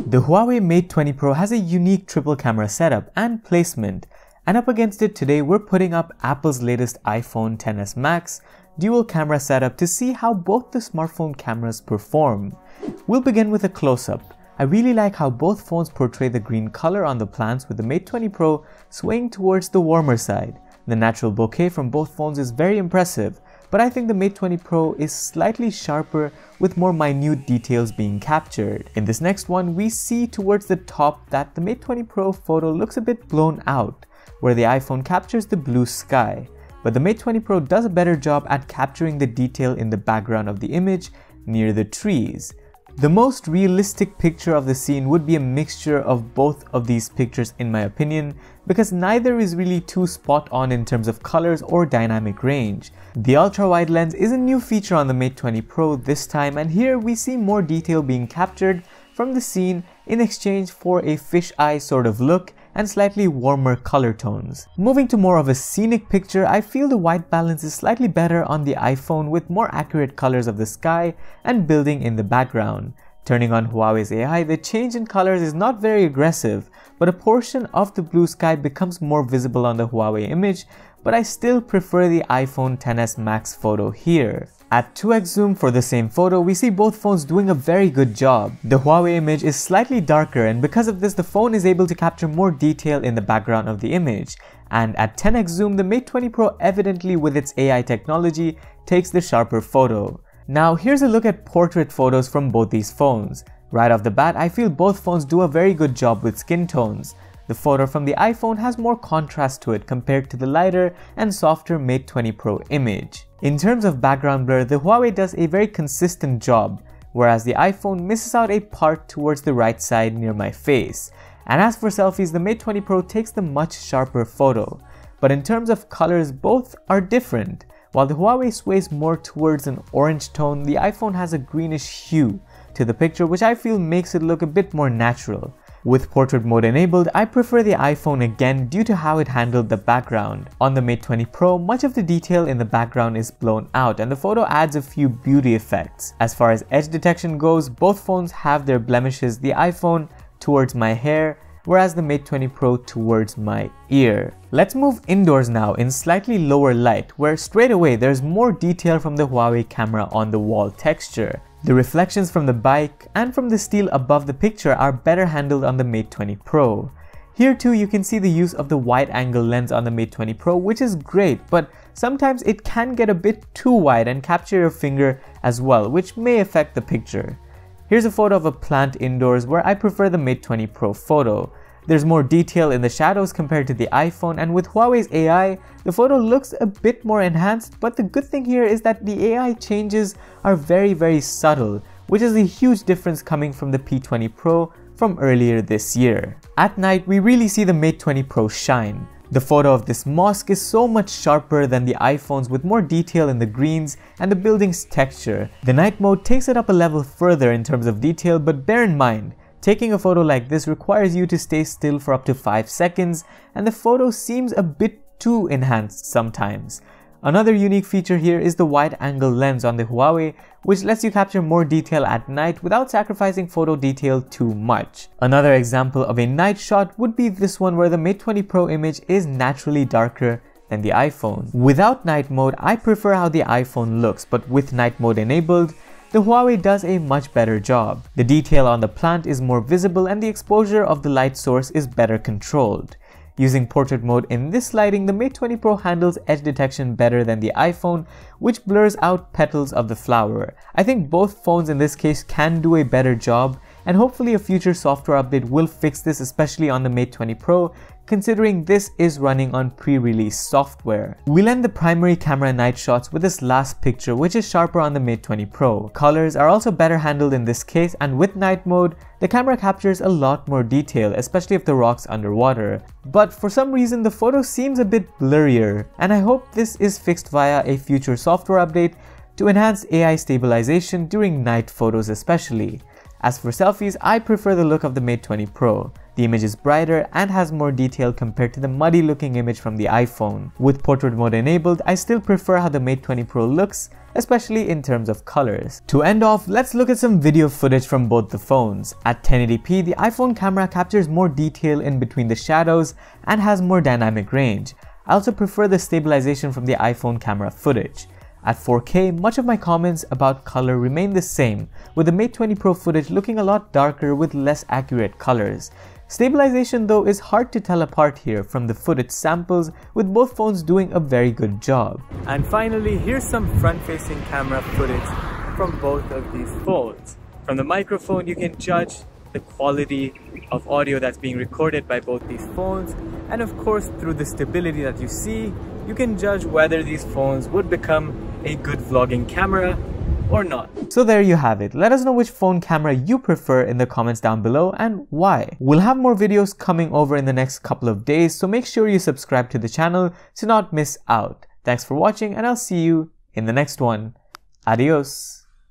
The Huawei Mate 20 Pro has a unique triple camera setup and placement, and up against it today we're putting up Apple's latest iPhone XS Max dual camera setup to see how both the smartphone cameras perform. We'll begin with a close-up. I really like how both phones portray the green color on the plants, with the Mate 20 Pro swaying towards the warmer side. The natural bokeh from both phones is very impressive, but I think the Mate 20 Pro is slightly sharper with more minute details being captured. In this next one, we see towards the top that the Mate 20 Pro photo looks a bit blown out, where the iPhone captures the blue sky, but the Mate 20 Pro does a better job at capturing the detail in the background of the image near the trees. The most realistic picture of the scene would be a mixture of both of these pictures in my opinion, because neither is really too spot on in terms of colors or dynamic range. The ultra-wide lens is a new feature on the Mate 20 Pro this time, and here we see more detail being captured from the scene in exchange for a fisheye sort of look and slightly warmer color tones. Moving to more of a scenic picture, I feel the white balance is slightly better on the iPhone with more accurate colors of the sky and building in the background. Turning on Huawei's AI, the change in colors is not very aggressive, but a portion of the blue sky becomes more visible on the Huawei image, but I still prefer the iPhone XS Max photo here. At 2x zoom for the same photo, we see both phones doing a very good job. The Huawei image is slightly darker, and because of this the phone is able to capture more detail in the background of the image. And at 10x zoom, the Mate 20 Pro evidently with its AI technology takes the sharper photo. Now here's a look at portrait photos from both these phones. Right off the bat, I feel both phones do a very good job with skin tones. The photo from the iPhone has more contrast to it compared to the lighter and softer Mate 20 Pro image. In terms of background blur, the Huawei does a very consistent job, whereas the iPhone misses out a part towards the right side near my face. And as for selfies, the Mate 20 Pro takes the much sharper photo. But in terms of colors, both are different. While the Huawei sways more towards an orange tone, the iPhone has a greenish hue to the picture, which I feel makes it look a bit more natural. With portrait mode enabled, I prefer the iPhone again due to how it handled the background. On the Mate 20 Pro, much of the detail in the background is blown out and the photo adds a few beauty effects. As far as edge detection goes, both phones have their blemishes, the iPhone towards my hair, whereas the Mate 20 Pro towards my ear. Let's move indoors now in slightly lower light, where straight away there's more detail from the Huawei camera on the wall texture. The reflections from the bike and from the steel above the picture are better handled on the Mate 20 Pro. Here too you can see the use of the wide-angle lens on the Mate 20 Pro, which is great, but sometimes it can get a bit too wide and capture your finger as well, which may affect the picture. Here's a photo of a plant indoors where I prefer the Mate 20 Pro photo. There's more detail in the shadows compared to the iPhone, and with Huawei's AI, the photo looks a bit more enhanced, but the good thing here is that the AI changes are very subtle, which is a huge difference coming from the P20 Pro from earlier this year. At night, we really see the Mate 20 Pro shine. The photo of this mosque is so much sharper than the iPhone's, with more detail in the greens and the building's texture. The night mode takes it up a level further in terms of detail, but bear in mind, taking a photo like this requires you to stay still for up to 5 seconds, and the photo seems a bit too enhanced sometimes. Another unique feature here is the wide-angle lens on the Huawei, which lets you capture more detail at night without sacrificing photo detail too much. Another example of a night shot would be this one, where the Mate 20 Pro image is naturally darker than the iPhone. Without night mode, I prefer how the iPhone looks, but with night mode enabled, the Huawei does a much better job. The detail on the plant is more visible and the exposure of the light source is better controlled. Using portrait mode in this lighting, the Mate 20 Pro handles edge detection better than the iPhone, which blurs out petals of the flower. I think both phones in this case can do a better job, and hopefully a future software update will fix this, especially on the Mate 20 Pro, considering this is running on pre-release software. We'll end the primary camera night shots with this last picture, which is sharper on the Mate 20 Pro. Colors are also better handled in this case, and with night mode, the camera captures a lot more detail, especially if the rock's underwater. But for some reason, the photo seems a bit blurrier, and I hope this is fixed via a future software update to enhance AI stabilization during night photos especially. As for selfies, I prefer the look of the Mate 20 Pro. The image is brighter and has more detail compared to the muddy looking image from the iPhone. With portrait mode enabled, I still prefer how the Mate 20 Pro looks, especially in terms of colors. To end off, let's look at some video footage from both the phones. At 1080p, the iPhone camera captures more detail in between the shadows and has more dynamic range. I also prefer the stabilization from the iPhone camera footage. At 4K, much of my comments about color remain the same, with the Mate 20 Pro footage looking a lot darker with less accurate colors. Stabilization though is hard to tell apart here from the footage samples, with both phones doing a very good job. And finally, here's some front-facing camera footage from both of these phones. From the microphone, you can judge the quality of audio that's being recorded by both these phones, and of course through the stability that you see, you can judge whether these phones would become a good vlogging camera or not. So there you have it. Let us know which phone camera you prefer in the comments down below and why. We'll have more videos coming over in the next couple of days, so make sure you subscribe to the channel to not miss out. Thanks for watching, and I'll see you in the next one. Adios.